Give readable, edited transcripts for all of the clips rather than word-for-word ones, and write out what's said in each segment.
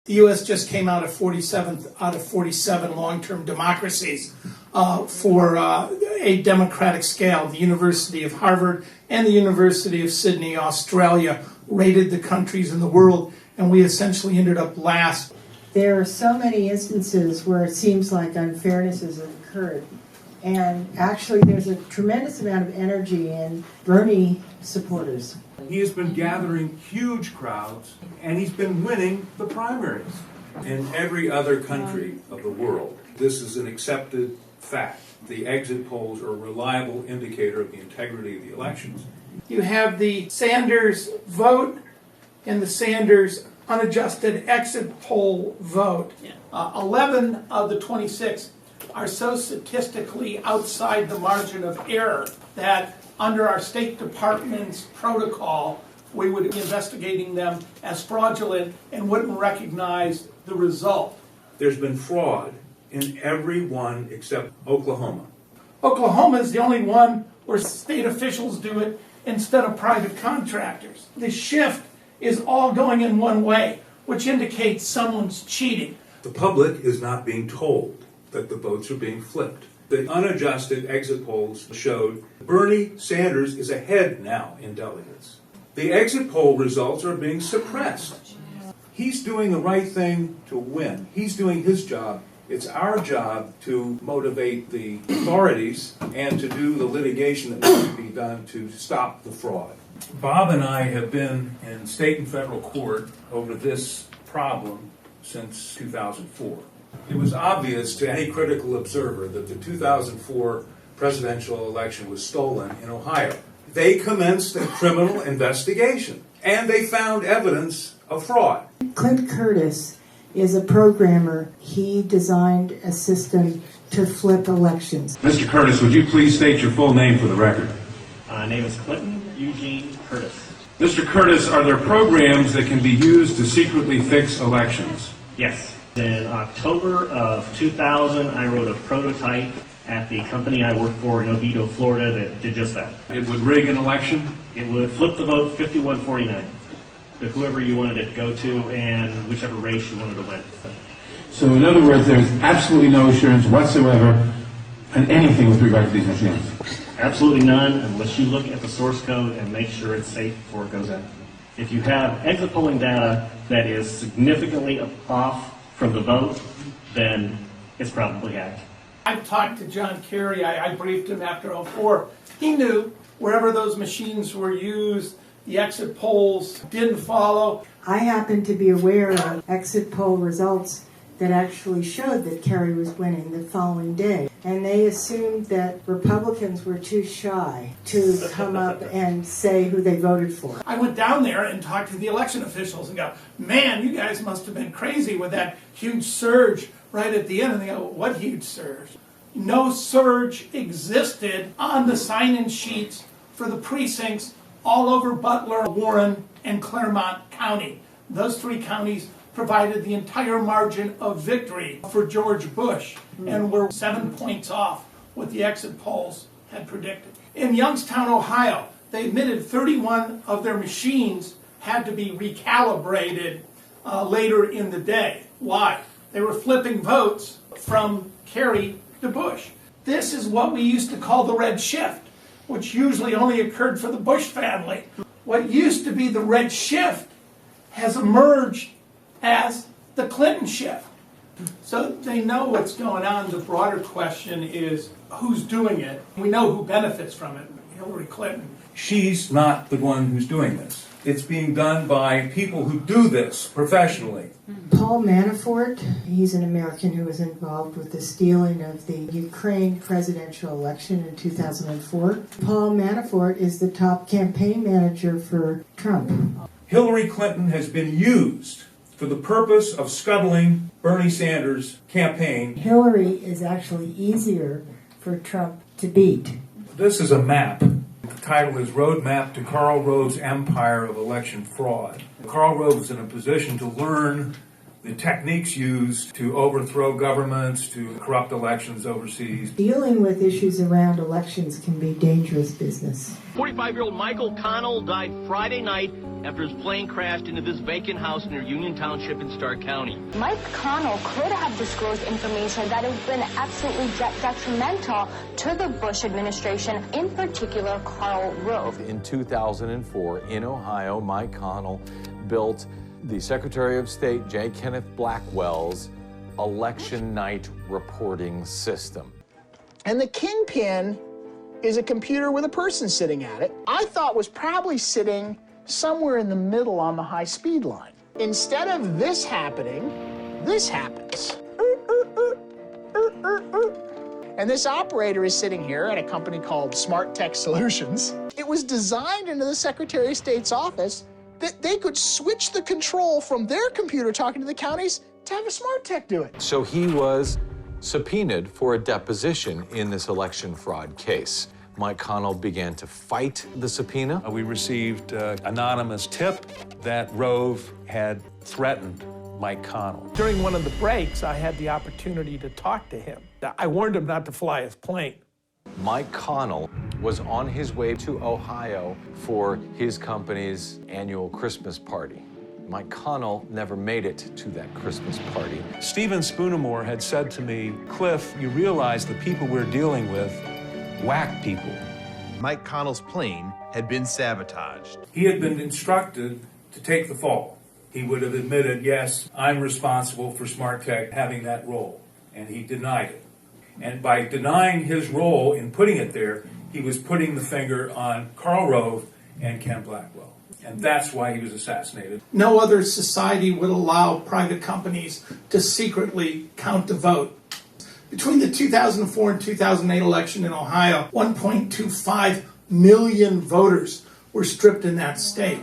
The U.S. just came out of 47th out of 47 long-term democracies for a democratic scale. The University of Harvard and the University of Sydney, Australia, rated the countries in the world, and we essentially ended up last. There are so many instances where it seems like unfairness has occurred. And actually, there's a tremendous amount of energy in Bernie supporters. He has been gathering huge crowds, and he's been winning the primaries. In every other country of the world, this is an accepted fact. The exit polls are a reliable indicator of the integrity of the elections. You have the Sanders vote and the Sanders unadjusted exit poll vote. 11 of the 26 are so statistically outside the margin of error that under our State Department's protocol, we would be investigating them as fraudulent and wouldn't recognize the result. There's been fraud in every one except Oklahoma. Oklahoma is the only one where state officials do it instead of private contractors. The shift is all going in one way, which indicates someone's cheating. The public is not being told that the votes are being flipped. The unadjusted exit polls showed Bernie Sanders is ahead now in delegates. The exit poll results are being suppressed. He's doing the right thing to win. He's doing his job. It's our job to motivate the authorities and to do the litigation that needs to be done to stop the fraud. Bob and I have been in state and federal court over this problem since 2004. It was obvious to any critical observer that the 2004 presidential election was stolen in Ohio. They commenced a criminal investigation, and they found evidence of fraud. Clint Curtis is a programmer. He designed a system to flip elections. Mr. Curtis, would you please state your full name for the record? Name is Clinton Eugene Curtis. Mr. Curtis, are there programs that can be used to secretly fix elections? Yes. In October of 2000, I wrote a prototype at the company I work for in Oviedo, Florida, that did just that. It would rig an election? It would flip the vote 51-49 to whoever you wanted it to go to and whichever race you wanted to win. So in other words, there's absolutely no assurance whatsoever on anything with regard to these machines? Absolutely none, unless you look at the source code and make sure it's safe before it goes in. If you have exit polling data that is significantly off from the vote, then it's probably hacked. I've talked to John Kerry. I briefed him after 2004. He knew wherever those machines were used, the exit polls didn't follow. I happen to be aware of exit poll results that actually showed that Kerry was winning the following day. And they assumed that Republicans were too shy to come up and say who they voted for. I went down there and talked to the election officials and go, man, you guys must have been crazy with that huge surge right at the end. And they go, what huge surge? No surge existed on the sign-in sheets for the precincts all over Butler, Warren, and Claremont County. Those three counties provided the entire margin of victory for George Bush and were 7 points off what the exit polls had predicted. In Youngstown, Ohio, they admitted 31 of their machines had to be recalibrated later in the day. Why? They were flipping votes from Kerry to Bush. This is what we used to call the red shift, which usually only occurred for the Bush family. What used to be the red shift has emerged as the Clinton shift. So they know what's going on. The broader question is who's doing it. We know who benefits from it, Hillary Clinton. She's not the one who's doing this. It's being done by people who do this professionally. Paul Manafort, he's an American who was involved with the stealing of the Ukraine presidential election in 2004. Paul Manafort is the top campaign manager for Trump. Hillary Clinton has been used for the purpose of scuttling Bernie Sanders' campaign. Hillary is actually easier for Trump to beat. This is a map. The title is Roadmap to Karl Rove's Empire of Election Fraud. Karl Rove is in a position to learn the techniques used to overthrow governments, to corrupt elections overseas. Dealing with issues around elections can be dangerous business. 45-year-old Michael Connell died Friday night after his plane crashed into this vacant house near Union Township in Stark County. Mike Connell could have disclosed information that has been absolutely detrimental to the Bush administration, in particular Karl Rove. In 2004, in Ohio, Mike Connell built the Secretary of State, J. Kenneth Blackwell's election night reporting system. And the kingpin is a computer with a person sitting at it. I thought was probably sitting somewhere in the middle on the high-speed line. Instead of this happening, this happens. And this operator is sitting here at a company called Smart Tech Solutions. It was designed into the Secretary of State's office that they could switch the control from their computer talking to the counties to have a Smart Tech do it. So he was subpoenaed for a deposition in this election fraud case. Mike Connell began to fight the subpoena. We received an anonymous tip that Rove had threatened Mike Connell. During one of the breaks, I had the opportunity to talk to him. I warned him not to fly his plane. Mike Connell was on his way to Ohio for his company's annual Christmas party. Mike Connell never made it to that Christmas party. Stephen Spoonamore had said to me, Cliff, you realize the people we're dealing with whack people. Mike Connell's plane had been sabotaged. He had been instructed to take the fall. He would have admitted, yes, I'm responsible for Smart Tech having that role, and he denied it. And by denying his role in putting it there, he was putting the finger on Karl Rove and Ken Blackwell. And that's why he was assassinated. No other society would allow private companies to secretly count the vote. Between the 2004 and 2008 election in Ohio, 1.25 million voters were stripped in that state.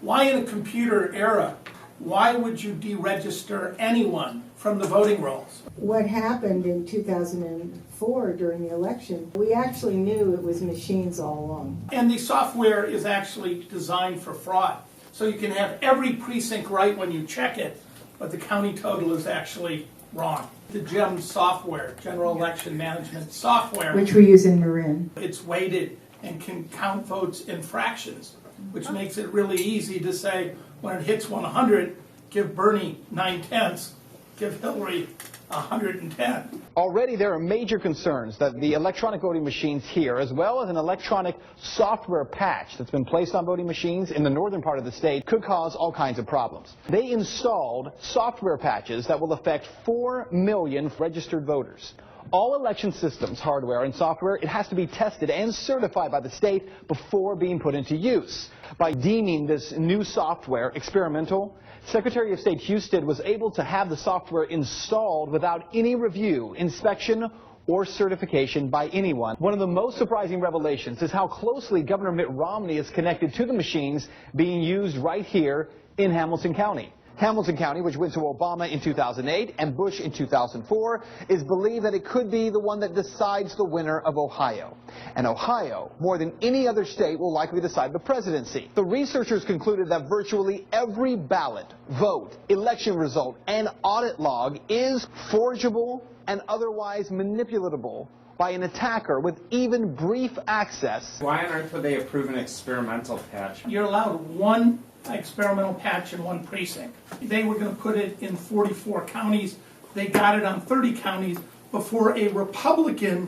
Why in a computer era, why would you deregister anyone from the voting rolls? What happened in 2004 during the election, we actually knew it was machines all along. And the software is actually designed for fraud. So you can have every precinct right when you check it, but the county total is actually wrong. The GEM software, General Election Management Software, Which we use in Marin. it's weighted and can count votes in fractions, which makes it really easy to say when it hits 100, give Bernie 9/10, give Hillary 110. Already there are major concerns that the electronic voting machines here, as well as an electronic software patch that's been placed on voting machines in the northern part of the state, could cause all kinds of problems. They installed software patches that will affect 4 million registered voters. All election systems, hardware and software, it has to be tested and certified by the state before being put into use. By deeming this new software experimental, Secretary of State Husted was able to have the software installed without any review, inspection, or certification by anyone. One of the most surprising revelations is how closely Governor Mitt Romney is connected to the machines being used right here in Hamilton County. Hamilton County, which went to Obama in 2008 and Bush in 2004, is believed that it could be the one that decides the winner of Ohio. And Ohio, more than any other state, will likely decide the presidency. The researchers concluded that virtually every ballot, vote, election result, and audit log is forgeable and otherwise manipulatable by an attacker with even brief access. Why on earth would they approve an experimental patch? You're allowed one experimental patch in one precinct. They were going to put it in 44 counties. They got it on 30 counties before a Republican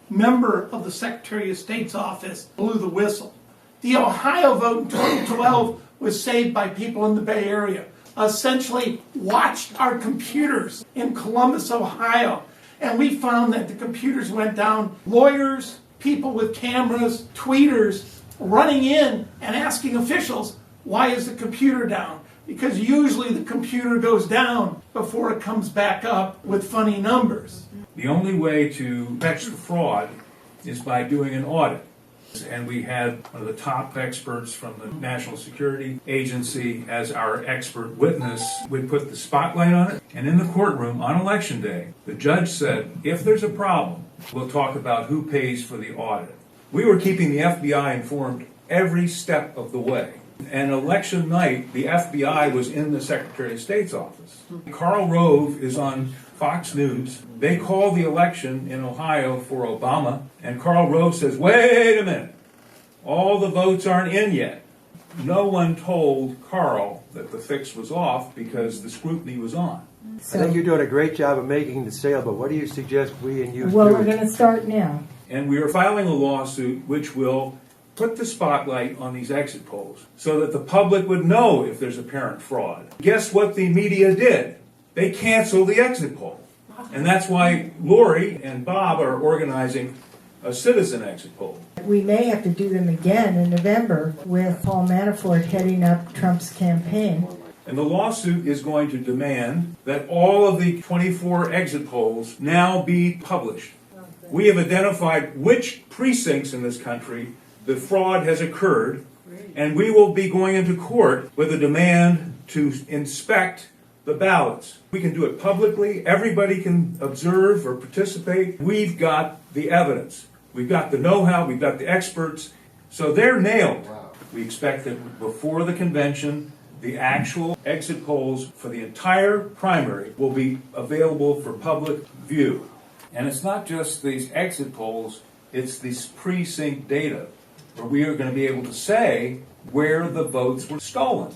member of the Secretary of State's office blew the whistle. The Ohio vote in 2012 was saved by people in the Bay Area, essentially watched our computers in Columbus, Ohio, and we found that the computers went down. Lawyers, people with cameras, tweeters running in and asking officials, why is the computer down? Because usually the computer goes down before it comes back up with funny numbers. The only way to catch the fraud is by doing an audit. And we had one of the top experts from the National Security Agency as our expert witness. We put the spotlight on it. And in the courtroom on Election Day, the judge said, if there's a problem, we'll talk about who pays for the audit. We were keeping the FBI informed every step of the way. And election night, the FBI was in the Secretary of State's office. Karl Rove is on Fox News. They call the election in Ohio for Obama, and Karl Rove says, wait a minute, all the votes aren't in yet. No one told Karl that the fix was off because the scrutiny was on. I think you're doing a great job of making the sale, but what do you suggest we and you do? Well, we're going to start now. And we are filing a lawsuit which will put the spotlight on these exit polls so that the public would know if there's apparent fraud. Guess what the media did? They canceled the exit poll. And that's why Lori and Bob are organizing a citizen exit poll. We may have to do them again in November with Paul Manafort heading up Trump's campaign. And the lawsuit is going to demand that all of the 24 exit polls now be published. We have identified which precincts in this country the fraud has occurred, and we will be going into court with a demand to inspect the ballots. We can do it publicly. Everybody can observe or participate. We've got the evidence. We've got the know-how. We've got the experts. So they're nailed. We expect that before the convention, the actual exit polls for the entire primary will be available for public view. And it's not just these exit polls, it's this precinct data, where we are going to be able to say where the votes were stolen.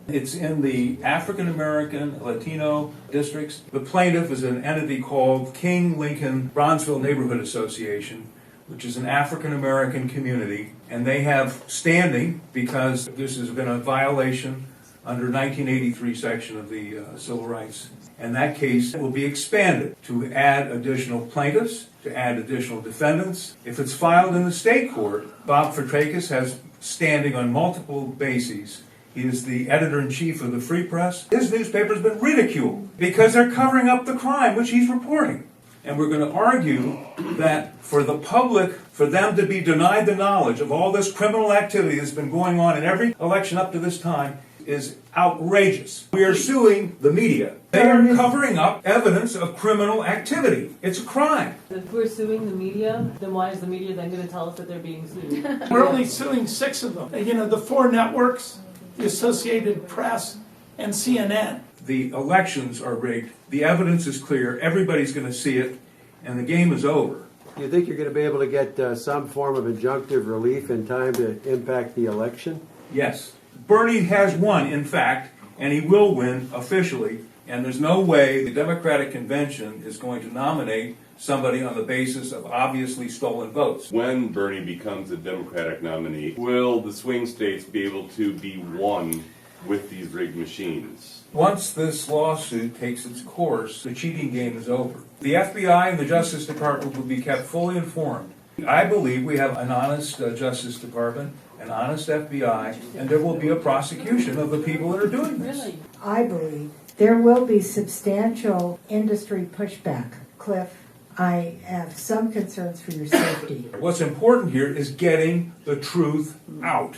It's in the African American, Latino districts. The plaintiff is an entity called King Lincoln Bronzeville Neighborhood Association, which is an African American community, and they have standing because this has been a violation under 1983 section of the Civil Rights. And that case will be expanded to add additional plaintiffs, to add additional defendants. If it's filed in the state court, Bob Fitrakis has standing on multiple bases. He is the editor-in-chief of the Free Press. His newspaper has been ridiculed because they're covering up the crime which he's reporting. And we're going to argue that for the public, for them to be denied the knowledge of all this criminal activity that's been going on in every election up to this time is outrageous. We are suing the media. They are covering up evidence of criminal activity. It's a crime. If we're suing the media, then why is the media then going to tell us that they're being sued? We're only suing 6 of them. You know, the 4 networks, the Associated Press, and CNN. The elections are rigged. The evidence is clear. Everybody's going to see it, and the game is over. Do you think you're going to be able to get some form of injunctive relief in time to impact the election? Yes. Bernie has won, in fact, and he will win officially, and there's no way the Democratic Convention is going to nominate somebody on the basis of obviously stolen votes. When Bernie becomes a Democratic nominee, will the swing states be able to be won with these rigged machines? Once this lawsuit takes its course, the cheating game is over. The FBI and the Justice Department will be kept fully informed. I believe we have an honest Justice Department, an honest FBI, and there will be a prosecution of the people that are doing this. I believe there will be substantial industry pushback. Cliff, I have some concerns for your safety. What's important here is getting the truth out.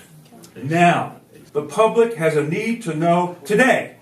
Now, the public has a need to know today